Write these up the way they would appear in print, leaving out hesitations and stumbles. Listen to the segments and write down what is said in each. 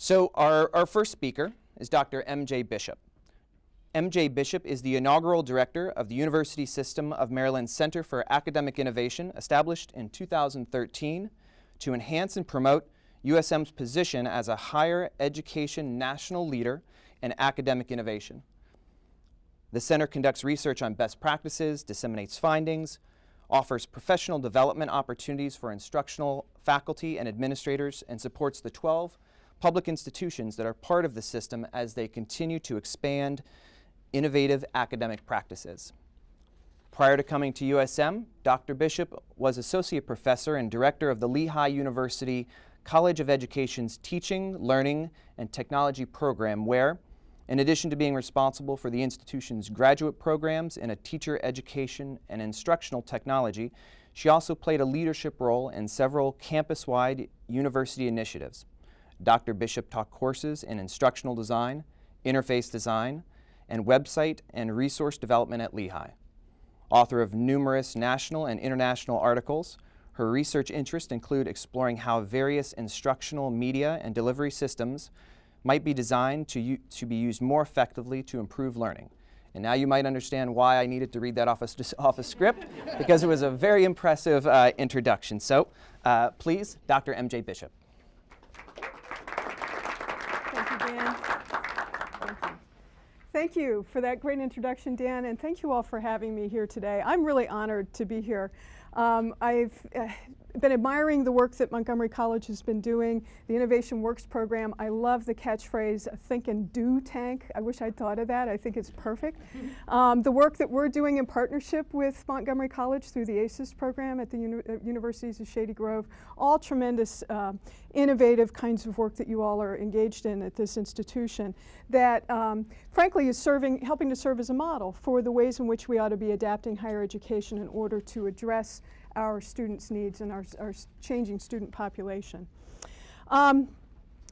So our first speaker is Dr. M.J. Bishop. M.J. Bishop is the inaugural director of the University System of Maryland's Center for Academic Innovation, established in 2013 to enhance and promote USM's position as a higher education national leader in academic innovation. The center conducts research on best practices, disseminates findings, offers professional development opportunities for instructional faculty and administrators, and supports the 12 public institutions that are part of the system as they continue to expand innovative academic practices. Prior to coming to USM, Dr. Bishop was Associate Professor and Director of the Lehigh University College of Education's Teaching, Learning, and Technology program where, in addition to being responsible for the institution's graduate programs in a teacher education and instructional technology, she also played a leadership role in several campus-wide university initiatives. Dr. Bishop taught courses in instructional design, interface design, and website and resource development at Lehigh. Author of numerous national and international articles, her research interests include exploring how various instructional media and delivery systems might be designed to be used more effectively to improve learning. And now you might understand why I needed to read that off a script, because it was a very impressive introduction. So please, Dr. M.J. Bishop. Thank you for that great introduction, Dan, and thank you all for having me here today. I'm really honored to be here. I've been admiring the work that Montgomery College has been doing, the Innovation Works program. I love the catchphrase, think and do tank. I wish I'd thought of that. I think it's perfect. The work that we're doing in partnership with Montgomery College through the ACES program at the Universities of Shady Grove, all tremendous innovative kinds of work that you all are engaged in at this institution that frankly is helping to serve as a model for the ways in which we ought to be adapting higher education in order to address our students' needs and our changing student population.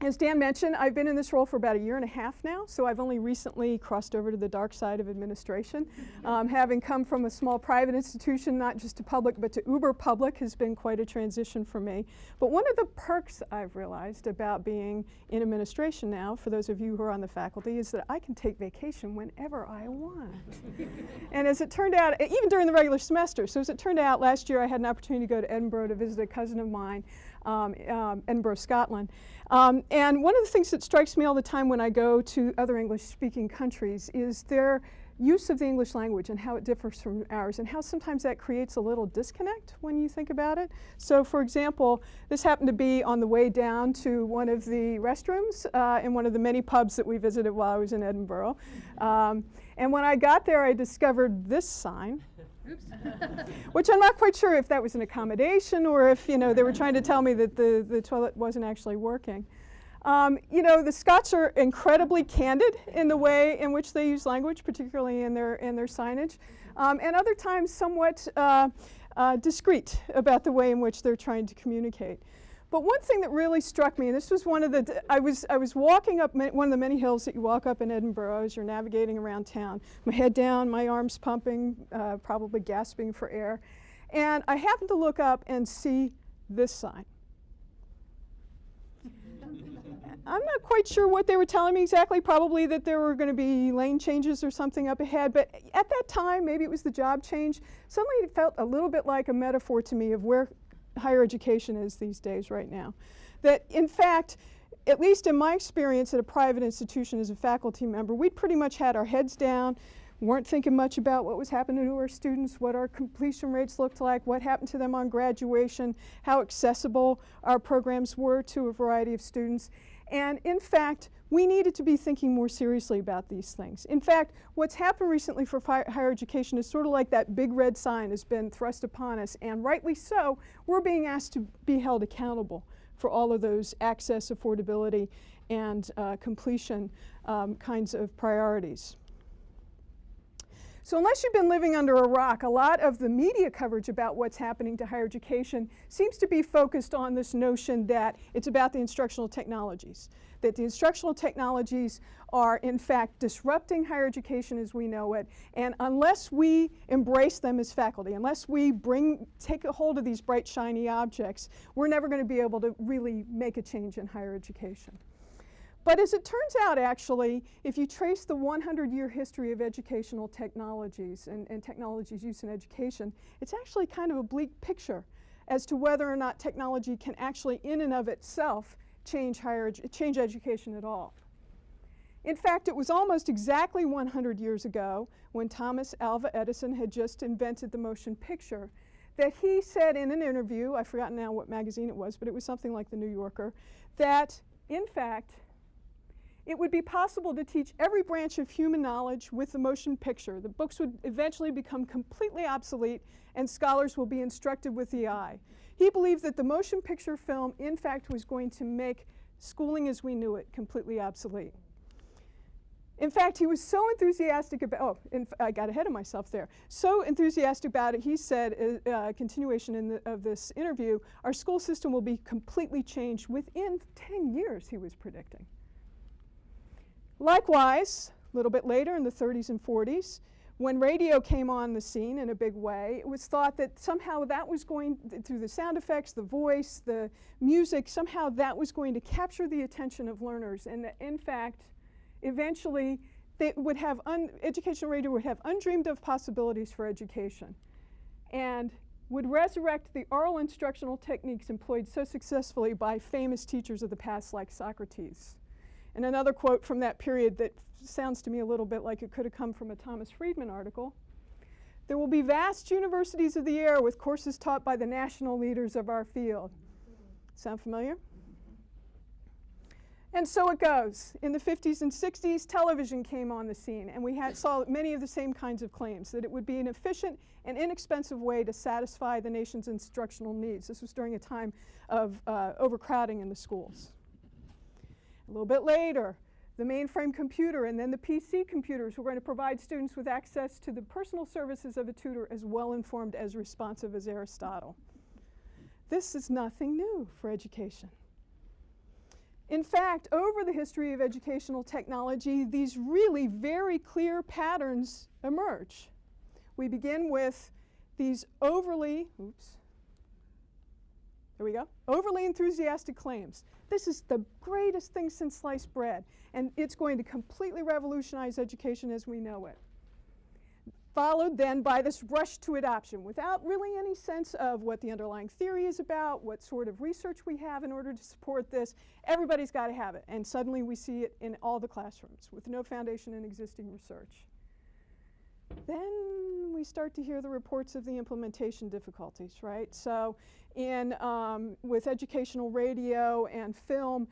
As Dan mentioned, I've been in this role for about 1.5 years now, so I've only recently crossed over to the dark side of administration. Having come from a small private institution, not just to public, but to uber public has been quite a transition for me. But one of the perks I've realized about being in administration now, for those of you who are on the faculty, is that I can take vacation whenever I want. And as it turned out, even during the regular semester, so as it turned out, last year I had an opportunity to go to Edinburgh to visit a cousin of mine, Edinburgh, Scotland. And one of the things that strikes me all the time when I go to other English-speaking countries is their use of the English language and how it differs from ours, and how sometimes that creates a little disconnect when you think about it. So for example, this happened to be on the way down to one of the restrooms in one of the many pubs that we visited while I was in Edinburgh. And when I got there, I discovered this sign. Which I'm not quite sure if that was an accommodation or if they were trying to tell me that the toilet wasn't actually working. The Scots are incredibly candid in the way in which they use language, particularly in their signage, and other times somewhat discreet about the way in which they're trying to communicate. But one thing that really struck me, and this was one of the, I was walking up one of the many hills that you walk up in Edinburgh as you're navigating around town, my head down, my arms pumping, probably gasping for air, and I happened to look up and see this sign. I'm not quite sure what they were telling me exactly, probably that there were going to be lane changes or something up ahead, but at that time, maybe it was the job change, suddenly it felt a little bit like a metaphor to me of where higher education is these days right now. That in fact, at least in my experience at a private institution as a faculty member, we pretty much had our heads down, weren't thinking much about what was happening to our students, what our completion rates looked like, what happened to them on graduation, how accessible our programs were to a variety of students. And in fact, we needed to be thinking more seriously about these things. In fact, what's happened recently for higher education is sort of like that big red sign has been thrust upon us, and rightly so, we're being asked to be held accountable for all of those access, affordability, and completion kinds of priorities. So unless you've been living under a rock, a lot of the media coverage about what's happening to higher education seems to be focused on this notion that it's about the instructional technologies, that the instructional technologies are in fact disrupting higher education as we know it, and unless we embrace them as faculty, unless we take a hold of these bright shiny objects, we're never going to be able to really make a change in higher education. But as it turns out, actually, if you trace the 100-year history of educational technologies and technologies use in education, it's actually kind of a bleak picture as to whether or not technology can actually, in and of itself, change education at all. In fact, it was almost exactly 100 years ago, when Thomas Alva Edison had just invented the motion picture, that he said in an interview, I've forgotten now what magazine it was, but it was something like the New Yorker, that in fact it would be possible to teach every branch of human knowledge with the motion picture. The books would eventually become completely obsolete and scholars will be instructed with the eye. He believed that the motion picture film in fact was going to make schooling as we knew it completely obsolete. In fact, he was so enthusiastic about, I got ahead of myself there, so enthusiastic about it, he said, continuation of this interview, our school system will be completely changed within 10 years, he was predicting. Likewise, a little bit later in the 30s and 40s, when radio came on the scene in a big way, it was thought that somehow that was going, through the sound effects, the voice, the music, somehow that was going to capture the attention of learners, and that in fact, eventually, they would have educational radio would have undreamed of possibilities for education and would resurrect the oral instructional techniques employed so successfully by famous teachers of the past like Socrates. And another quote from that period that sounds to me a little bit like it could have come from a Thomas Friedman article. There will be vast universities of the air with courses taught by the national leaders of our field. Sound familiar? And so it goes. In the 50s and 60s, television came on the scene, and we saw many of the same kinds of claims, that it would be an efficient and inexpensive way to satisfy the nation's instructional needs. This was during a time of overcrowding in the schools. A little bit later, the mainframe computer and then the PC computers were going to provide students with access to the personal services of a tutor as well-informed, as responsive as Aristotle. This is nothing new for education. In fact, over the history of educational technology, these really very clear patterns emerge. We begin with these overly enthusiastic claims. This is the greatest thing since sliced bread, and it's going to completely revolutionize education as we know it. Followed then by this rush to adoption without really any sense of what the underlying theory is about, what sort of research we have in order to support this. Everybody's got to have it, and suddenly we see it in all the classrooms with no foundation in existing research. Then we start to hear the reports of the implementation difficulties, right? So with educational radio and film,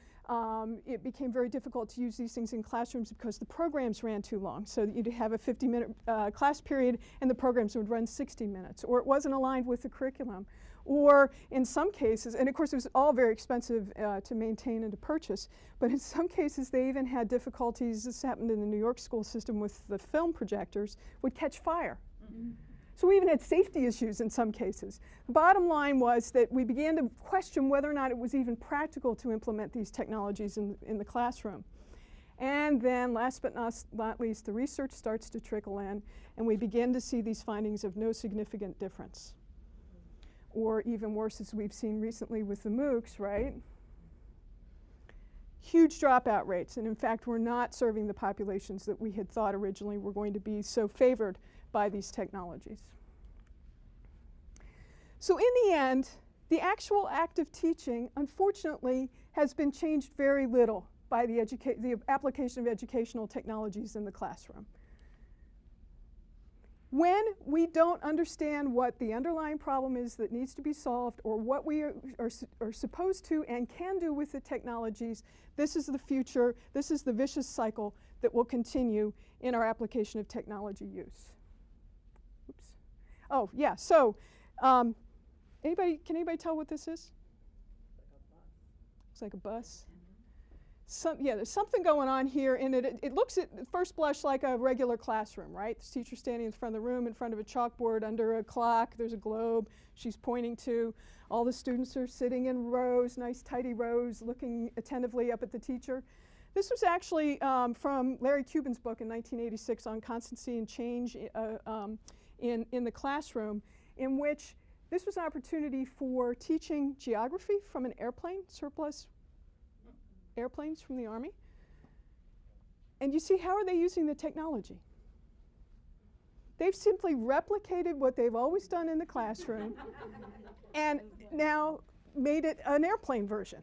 it became very difficult to use these things in classrooms because the programs ran too long. So that you'd have a 50-minute class period and the programs would run 60 minutes, or it wasn't aligned with the curriculum. Or in some cases, and of course it was all very expensive to maintain and to purchase, but in some cases they even had difficulties, this happened in the New York school system with the film projectors, would catch fire. Mm-hmm. So we even had safety issues in some cases. The bottom line was that we began to question whether or not it was even practical to implement these technologies in the classroom. And then last but not least, the research starts to trickle in, and we begin to see these findings of no significant difference. Or even worse, as we've seen recently with the MOOCs, right? Huge dropout rates, and in fact we're not serving the populations that we had thought originally were going to be so favored by these technologies. So in the end, the actual act of teaching, unfortunately, has been changed very little by the application of educational technologies in the classroom. When we don't understand what the underlying problem is that needs to be solved, or what we are supposed to and can do with the technologies, this is the future, this is the vicious cycle that will continue in our application of technology use. Oops. Oh, yeah, so can anybody tell what this is? It's like a bus. Yeah, there's something going on here in it. It looks at first blush like a regular classroom, right? The teacher's standing in front of the room, in front of a chalkboard, under a clock. There's a globe she's pointing to. All the students are sitting in rows, nice tidy rows, looking attentively up at the teacher. This was actually from Larry Cuban's book in 1986 on constancy and change in the classroom, in which this was an opportunity for teaching geography from an airplane, surplus airplanes from the Army. And you see, how are they using the technology? They've simply replicated what they've always done in the classroom and now made it an airplane version.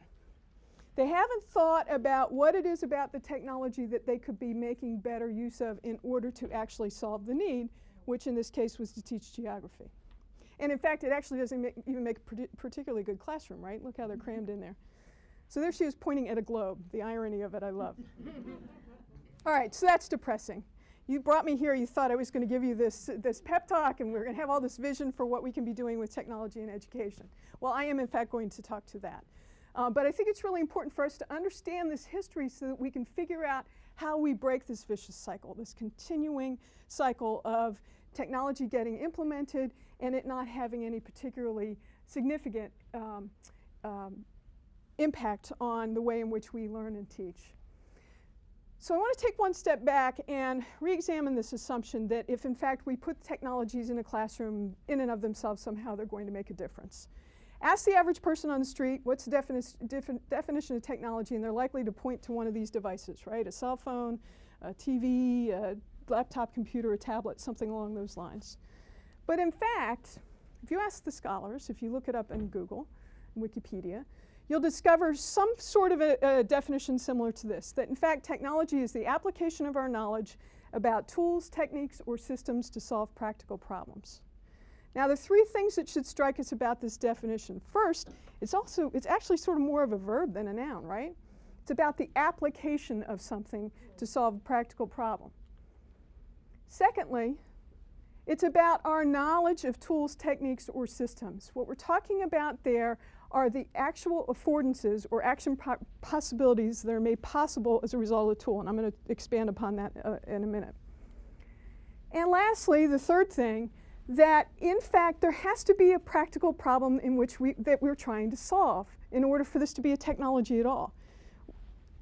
They haven't thought about what it is about the technology that they could be making better use of in order to actually solve the need, which in this case was to teach geography. And in fact, it actually doesn't even make a particularly good classroom, right? Look how they're crammed in there. So there she is pointing at a globe. The irony of it, I love. All right, so that's depressing. You brought me here, you thought I was going to give you this pep talk and we're going to have all this vision for what we can be doing with technology and education. Well, I am in fact going to talk to that. But I think it's really important for us to understand this history so that we can figure out how we break this vicious cycle, this continuing cycle of technology getting implemented and it not having any particularly significant impact on the way in which we learn and teach. So I want to take one step back and re-examine this assumption that if in fact we put technologies in a classroom in and of themselves, somehow they're going to make a difference. Ask the average person on the street, what's the definition of technology, and they're likely to point to one of these devices, right? A cell phone, a TV, a laptop computer, a tablet, something along those lines. But in fact, if you ask the scholars, if you look it up in Google, Wikipedia, you'll discover some sort of a definition similar to this, that in fact technology is the application of our knowledge about tools, techniques, or systems to solve practical problems. Now, the three things that should strike us about this definition. First, it's actually sort of more of a verb than a noun, right? It's about the application of something to solve a practical problem. Secondly, it's about our knowledge of tools, techniques, or systems. What we're talking about there are the actual affordances or action possibilities that are made possible as a result of the tool, and I'm going to expand upon that in a minute. And lastly, the third thing, that in fact there has to be a practical problem in which that we're trying to solve in order for this to be a technology at all.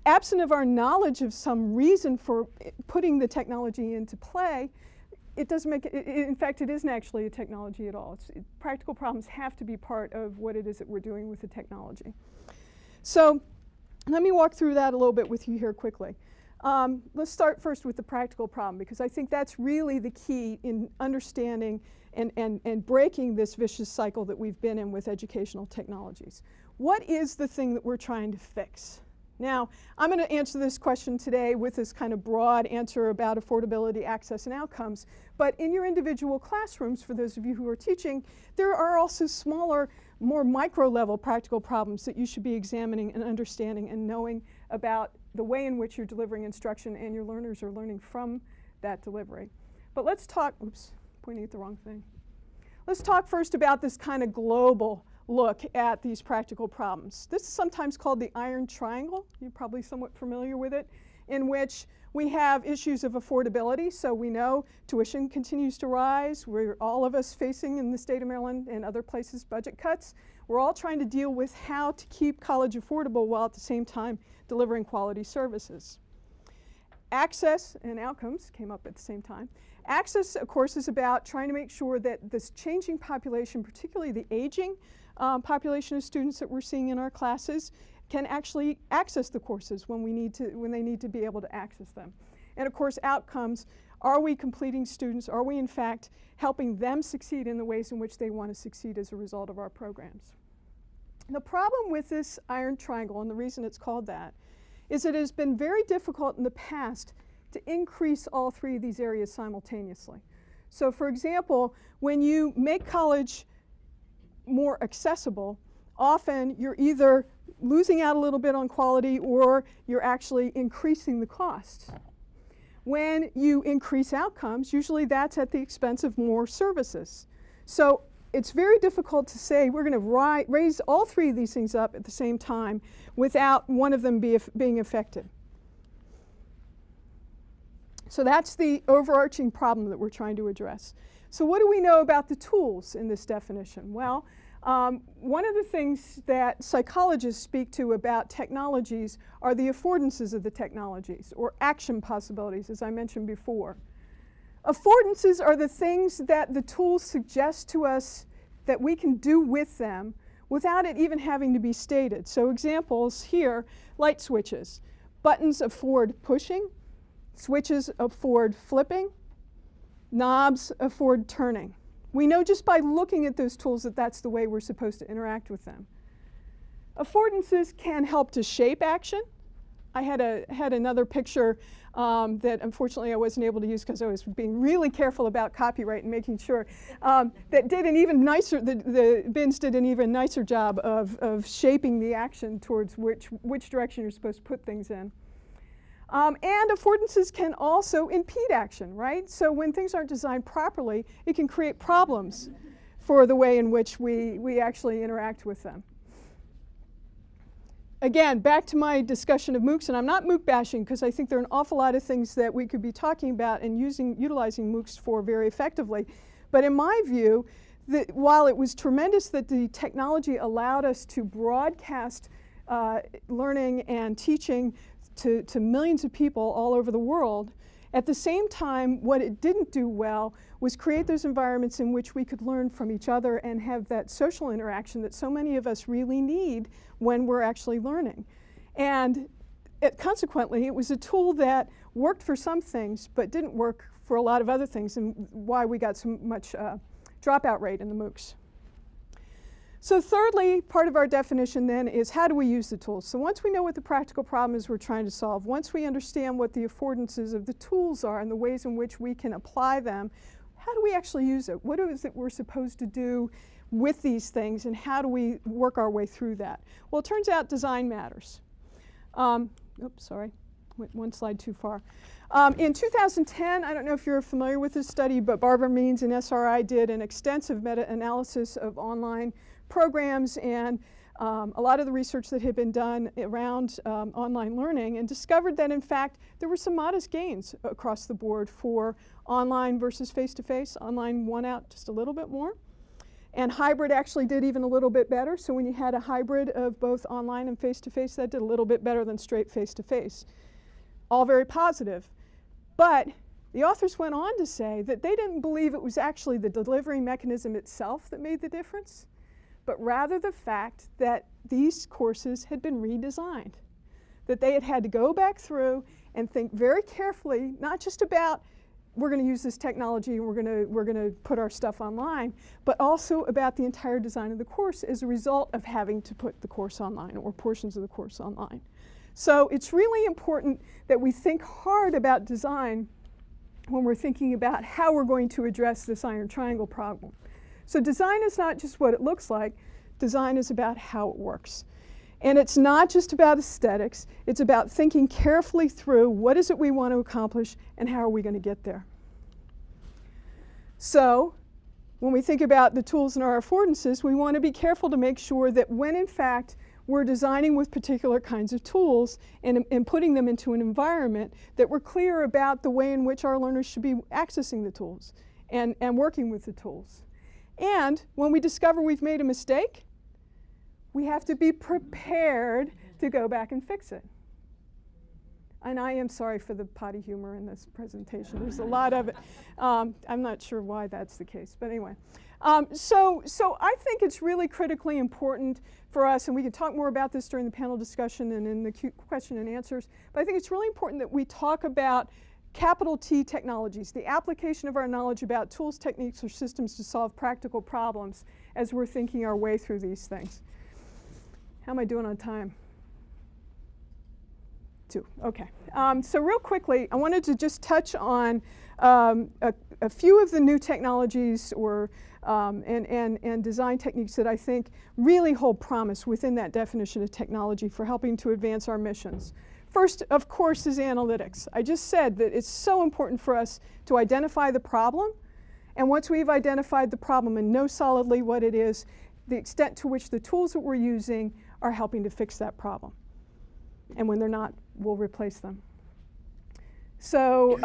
Absent of our knowledge of some reason for putting the technology into play, it doesn't make it, in fact it isn't actually a technology at all. Practical problems have to be part of what it is that we're doing with the technology. So let me walk through that a little bit with you here quickly. Let's start first with the practical problem, because I think that's really the key in understanding and breaking this vicious cycle that we've been in with educational technologies. What is the thing that we're trying to fix? Now, I'm going to answer this question today with this kind of broad answer about affordability, access, and outcomes, but in your individual classrooms, for those of you who are teaching, there are also smaller, more micro-level practical problems that you should be examining and understanding and knowing about the way in which you're delivering instruction and your learners are learning from that delivery. But let's talk, oops, pointing at the wrong thing. Let's talk first about this kind of global look at these practical problems. This is sometimes called the iron triangle. You're probably somewhat familiar with it, in which we have issues of affordability. So we know tuition continues to rise. We're all of us facing in the state of Maryland and other places budget cuts. We're all trying to deal with how to keep college affordable while at the same time delivering quality services. Access and outcomes came up at the same time. Access, of course, is about trying to make sure that this changing population, particularly the aging population of students that we're seeing in our classes, can actually access the courses when they need to be able to access them. And of course, outcomes, are we completing students? Are we in fact helping them succeed in the ways in which they want to succeed as a result of our programs? The problem with this iron triangle, and the reason it's called that, is that it has been very difficult in the past to increase all three of these areas simultaneously. So for example, when you make college more accessible, often you're either losing out a little bit on quality or you're actually increasing the costs. When you increase outcomes, usually that's at the expense of more services. So it's very difficult to say we're going to raise all three of these things up at the same time without one of them being affected. So that's the overarching problem that we're trying to address. So what do we know about the tools in this definition? Well, one of the things that psychologists speak to about technologies are the affordances of the technologies, or action possibilities, as I mentioned before. Affordances are the things that the tools suggest to us that we can do with them without it even having to be stated. So examples here, light switches. Buttons afford pushing, Switches afford flipping, knobs afford turning. We know just by looking at those tools that that's the way we're supposed to interact with them. Affordances can help to shape action. I had another picture that unfortunately I wasn't able to use because I was being really careful about copyright and making sure that did an even nicer, the bins did an even nicer job of shaping the action towards which direction you're supposed to put things in. And affordances can also impede action, right? So when things aren't designed properly, it can create problems for the way in which we actually interact with them. Again, back to my discussion of MOOCs, and I'm not MOOC bashing because I think there are an awful lot of things that we could be talking about and utilizing MOOCs for very effectively. But in my view, while it was tremendous that the technology allowed us to broadcast learning and teaching to millions of people all over the world, at the same time, what it didn't do well was create those environments in which we could learn from each other and have that social interaction that so many of us really need when we're actually learning. And consequently, it was a tool that worked for some things but didn't work for a lot of other things, and why we got so much dropout rate in the MOOCs. So thirdly, part of our definition then is how do we use the tools? So once we know what the practical problem is we're trying to solve, once we understand what the affordances of the tools are and the ways in which we can apply them, how do we actually use it? What is it we're supposed to do with these things, and how do we work our way through that? Well, it turns out design matters. Oops, sorry, went one slide too far. In 2010, I don't know if you're familiar with this study, but Barbara Means and SRI did an extensive meta-analysis of online programs and a lot of the research that had been done around online learning, and discovered that in fact there were some modest gains across the board for online versus face-to-face. Online won out just a little bit more, and hybrid actually did even a little bit better. So when you had a hybrid of both online and face-to-face, that did a little bit better than straight face-to-face. All very positive. But the authors went on to say that they didn't believe it was actually the delivery mechanism itself that made the difference, but rather the fact that these courses had been redesigned, that they had to go back through and think very carefully, not just about we're going to use this technology and we're going to put our stuff online, but also about the entire design of the course as a result of having to put the course online or portions of the course online. So it's really important that we think hard about design when we're thinking about how we're going to address this iron triangle problem. So design is not just what it looks like, design is about how it works. And it's not just about aesthetics, it's about thinking carefully through what is it we want to accomplish and how are we going to get there. So when we think about the tools in our affordances, we want to be careful to make sure that when in fact we're designing with particular kinds of tools and putting them into an environment, that we're clear about the way in which our learners should be accessing the tools and working with the tools. And when we discover we've made a mistake, we have to be prepared to go back and fix it. And I am sorry for the potty humor in this presentation. There's a lot of it. I'm not sure why that's the case, but anyway. So I think it's really critically important for us, and we can talk more about this during the panel discussion and in the question and answers, but I think it's really important that we talk about capital T technologies, the application of our knowledge about tools, techniques, or systems to solve practical problems as we're thinking our way through these things. How am I doing on time? 2, okay. So real quickly, I wanted to just touch on a few of the new technologies or and design techniques that I think really hold promise within that definition of technology for helping to advance our missions. First, of course, is analytics. I just said that it's so important for us to identify the problem, and once we've identified the problem and know solidly what it is, the extent to which the tools that we're using are helping to fix that problem. And when they're not, we'll replace them. So,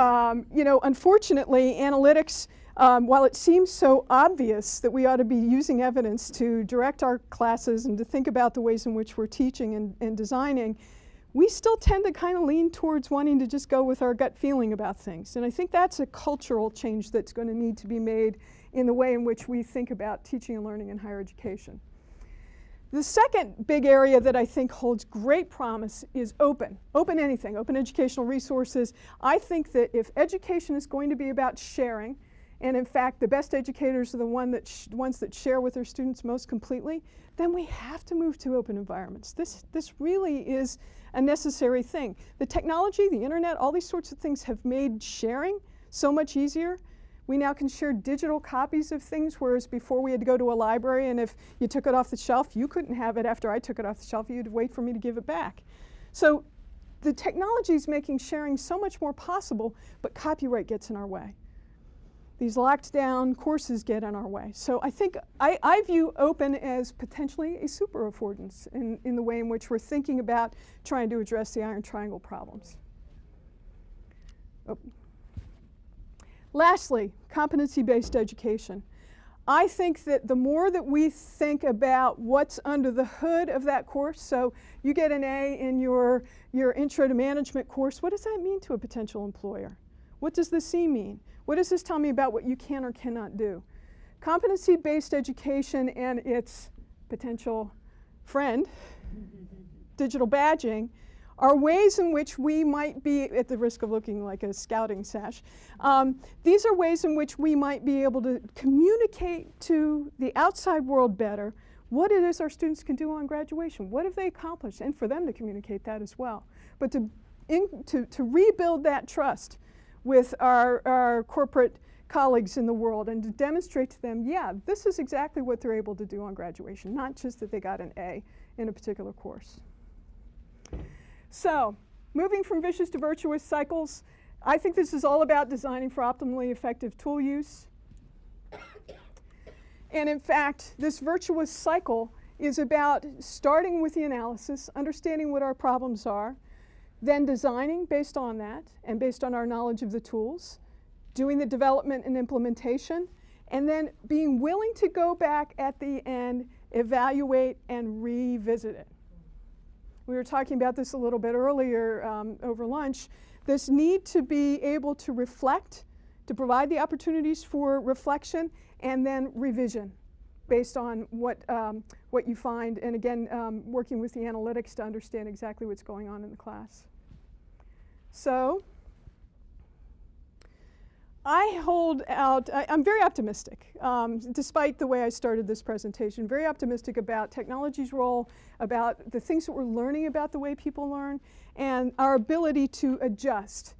unfortunately, analytics, while it seems so obvious that we ought to be using evidence to direct our classes and to think about the ways in which we're teaching and designing, we still tend to kind of lean towards wanting to just go with our gut feeling about things. And I think that's a cultural change that's going to need to be made in the way in which we think about teaching and learning in higher education. The second big area that I think holds great promise is open anything, open educational resources. I think that if education is going to be about sharing, and in fact the best educators are the ones that share with their students most completely, then we have to move to open environments. This really is a necessary thing. The technology, the internet, all these sorts of things have made sharing so much easier. We now can share digital copies of things, whereas before we had to go to a library, and if you took it off the shelf, you couldn't have it after I took it off the shelf. You'd wait for me to give it back. So the technology is making sharing so much more possible, but copyright gets in our way. These locked down courses get in our way. So I think I view open as potentially a super affordance in the way in which we're thinking about trying to address the iron triangle problems. Oh. Lastly, competency-based education. I think that the more that we think about what's under the hood of that course, so you get an A in your Intro to Management course, what does that mean to a potential employer? What does the C mean? What does this tell me about what you can or cannot do? Competency-based education and its potential friend, digital badging, are ways in which we might be, at the risk of looking like a scouting sash, these are ways in which we might be able to communicate to the outside world better what it is our students can do on graduation. What have they accomplished? And for them to communicate that as well. But to rebuild that trust with our corporate colleagues in the world and to demonstrate to them, yeah, this is exactly what they're able to do on graduation, not just that they got an A in a particular course. So, moving from vicious to virtuous cycles, I think this is all about designing for optimally effective tool use. And in fact, this virtuous cycle is about starting with the analysis, understanding what our problems are, then designing based on that and based on our knowledge of the tools, doing the development and implementation, and then being willing to go back at the end, evaluate, and revisit it. We were talking about this a little bit earlier over lunch. This need to be able to reflect, to provide the opportunities for reflection, and then revision based on what you find, and again, working with the analytics to understand exactly what's going on in the class. So, I hold out, I'm very optimistic, despite the way I started this presentation, very optimistic about technology's role, about the things that we're learning about the way people learn, and our ability to adjust.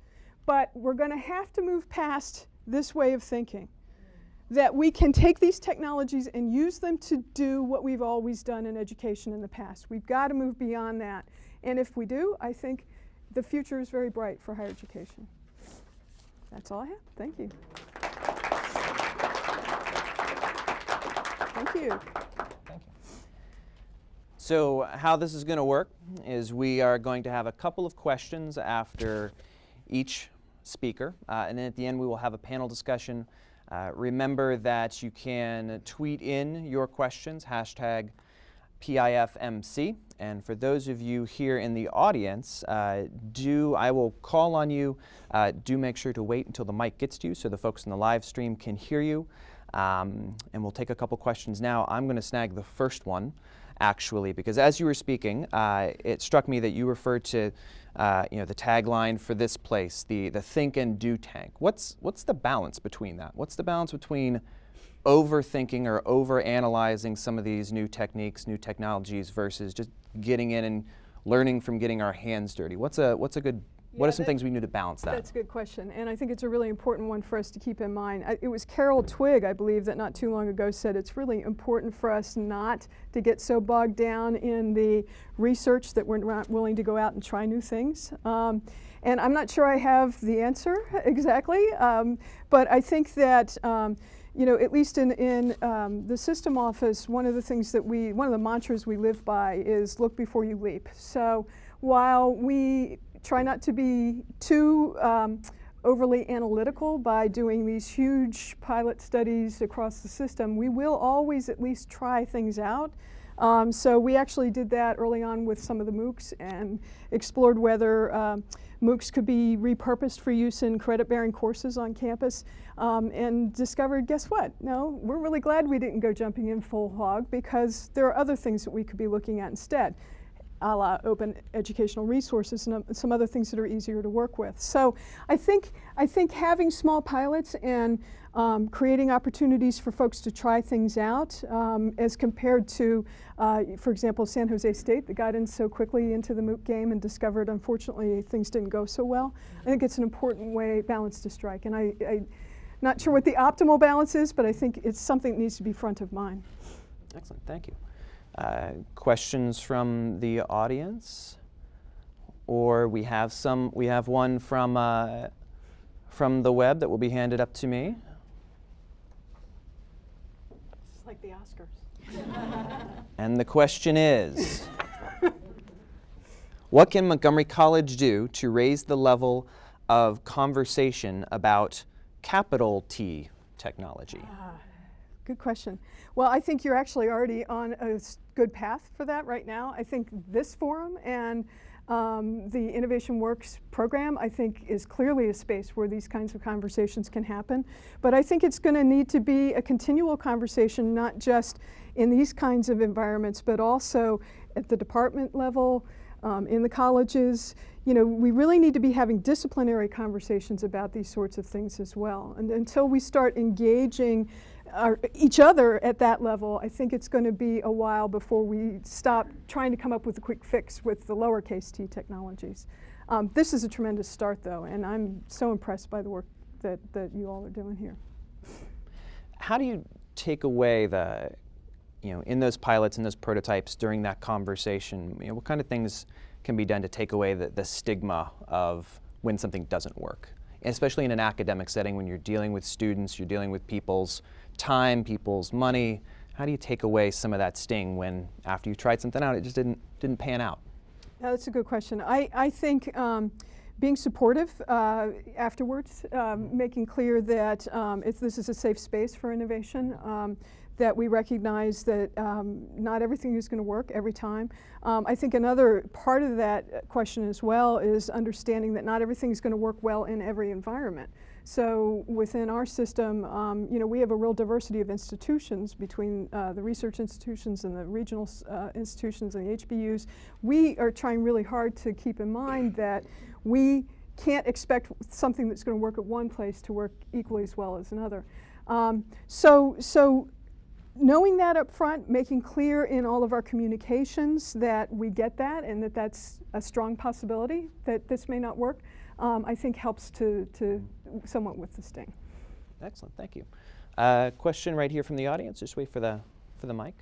But we're going to have to move past this way of thinking, that we can take these technologies and use them to do what we've always done in education in the past. We've got to move beyond that. And if we do, I think the future is very bright for higher education. That's all I have. Thank you. Thank you. Thank you. So how this is going to work is we are going to have a couple of questions after each speaker, and then at the end we will have a panel discussion. Remember that you can tweet in your questions, hashtag PIFMC, and for those of you here in the audience, I will call on you, do make sure to wait until the mic gets to you so the folks in the live stream can hear you, and we'll take a couple questions now. I'm going to snag the first one, actually, because as you were speaking, it struck me that you referred to the tagline for this place, the think and do tank. What's the balance between that? What's the balance between overthinking or overanalyzing some of these new techniques, new technologies, versus just getting in and learning from getting our hands dirty? What are some things we need to balance that? That's a good question, and I think it's a really important one for us to keep in mind. It was Carol Twigg, I believe, that not too long ago said it's really important for us not to get so bogged down in the research that we're not willing to go out and try new things. And I'm not sure I have the answer exactly, but I think that at least in the system office, one of the mantras we live by is look before you leap. So while we try not to be too overly analytical by doing these huge pilot studies across the system, we will always at least try things out So we actually did that early on with some of the MOOCs and explored whether MOOCs could be repurposed for use in credit-bearing courses on campus, and discovered, guess what? No, we're really glad we didn't go jumping in full hog, because there are other things that we could be looking at instead, a la open educational resources and some other things that are easier to work with. So I think having small pilots and creating opportunities for folks to try things out, as compared to, for example, San Jose State that got in so quickly into the MOOC game and discovered, unfortunately, things didn't go so well. I think it's an important balance to strike. And I'm not sure what the optimal balance is, but I think it's something that needs to be front of mind. Excellent, thank you. Questions from the audience? Or we have one from the web that will be handed up to me. It's like the Oscars. And the question is, what can Montgomery College do to raise the level of conversation about capital T technology? Good question. Well, I think you're actually already on a good path for that right now. I think this forum and the Innovation Works program, I think, is clearly a space where these kinds of conversations can happen. But I think it's going to need to be a continual conversation, not just in these kinds of environments, but also at the department level, in the colleges. You know, we really need to be having disciplinary conversations about these sorts of things as well. And until we start engaging each other at that level, I think it's going to be a while before we stop trying to come up with a quick fix with the lowercase t technologies. This is a tremendous start, though, and I'm so impressed by the work that you all are doing here. How do you take away in those pilots and those prototypes during that conversation, what kind of things can be done to take away the stigma of when something doesn't work? And especially in an academic setting, when you're dealing with students, you're dealing with people's time, people's money. How do you take away some of that sting when, after you tried something out, it just didn't pan out? That's a good question. I think being supportive afterwards, making clear that this is a safe space for innovation, that we recognize that not everything is going to work every time. I think another part of that question as well is understanding that not everything is going to work well in every environment. So within our system, we have a real diversity of institutions between the research institutions and the regional institutions and the HBUs. We are trying really hard to keep in mind that we can't expect something that's going to work at one place to work equally as well as another. So knowing that up front, making clear in all of our communications that we get that and that that's a strong possibility that this may not work, I think helps to somewhat with the sting. Excellent, thank you. Question right here from the audience. Just wait for the mic.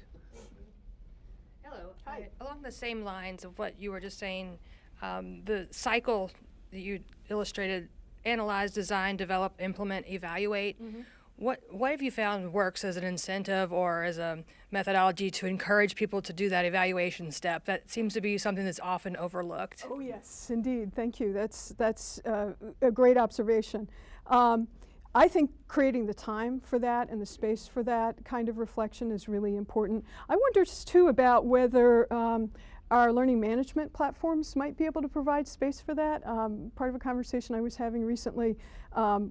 Hello. Hi. Along the same lines of what you were just saying, the cycle that you illustrated: analyze, design, develop, implement, evaluate. Mm-hmm. What have you found works as an incentive or as a methodology to encourage people to do that evaluation step? That seems to be something that's often overlooked. Oh yes, indeed. Thank you. That's a great observation. I think creating the time for that and the space for that kind of reflection is really important. I wonder too about whether our learning management platforms might be able to provide space for that. Part of a conversation I was having recently,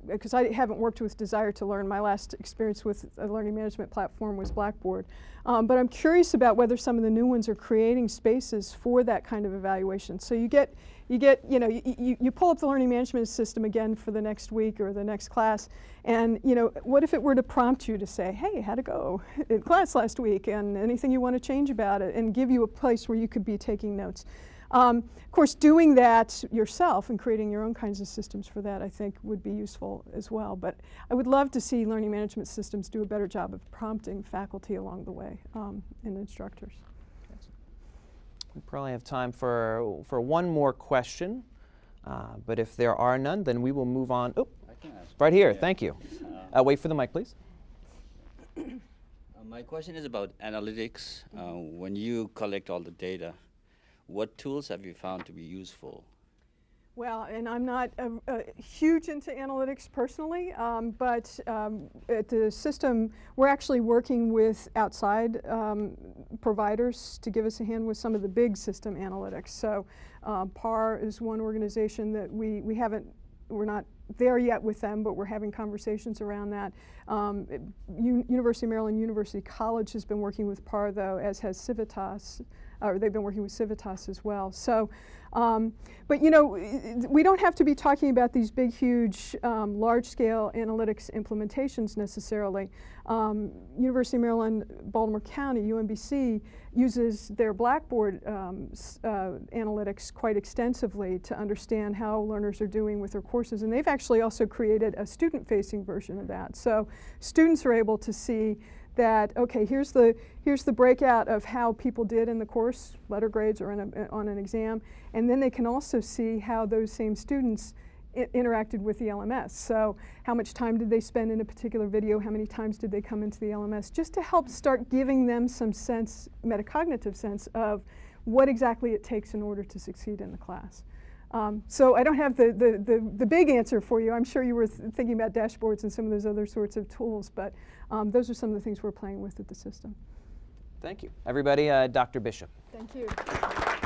because I haven't worked with Desire to Learn. My last experience with a learning management platform was Blackboard. But I'm curious about whether some of the new ones are creating spaces for that kind of evaluation. So you pull up the learning management system again for the next week or the next class, and what if it were to prompt you to say, hey, how'd it go in class last week, and anything you want to change about it, and give you a place where you could be taking notes. Of course, doing that yourself and creating your own kinds of systems for that, I think, would be useful as well. But I would love to see learning management systems do a better job of prompting faculty along the way and instructors. We probably have time for one more question, but if there are none, then we will move on. Oh, right here, yeah. Thank you. Wait for the mic, please. My question is about analytics. When you collect all the data, what tools have you found to be useful? Well, and I'm not huge into analytics personally, but at the system, we're actually working with outside providers to give us a hand with some of the big system analytics. So PAR is one organization that we're not there yet with them, but we're having conversations around that. University of Maryland University College has been working with PAR, though, as has Civitas. They've been working with Civitas as well. So, but you know, we don't have to be talking about these big, huge, large-scale analytics implementations necessarily. University of Maryland, Baltimore County, UMBC, uses their Blackboard analytics quite extensively to understand how learners are doing with their courses, and they've actually also created a student-facing version of that. So students are able to see that, okay, here's the breakout of how people did in the course, letter grades or on an exam, and then they can also see how those same students interacted with the LMS. So how much time did they spend in a particular video, how many times did they come into the LMS, just to help start giving them some sense, metacognitive sense of what exactly it takes in order to succeed in the class. So I don't have the big answer for you. I'm sure you were thinking about dashboards and some of those other sorts of tools, but those are some of the things we're playing with at the system. Thank you. Everybody, Dr. Bishop. Thank you.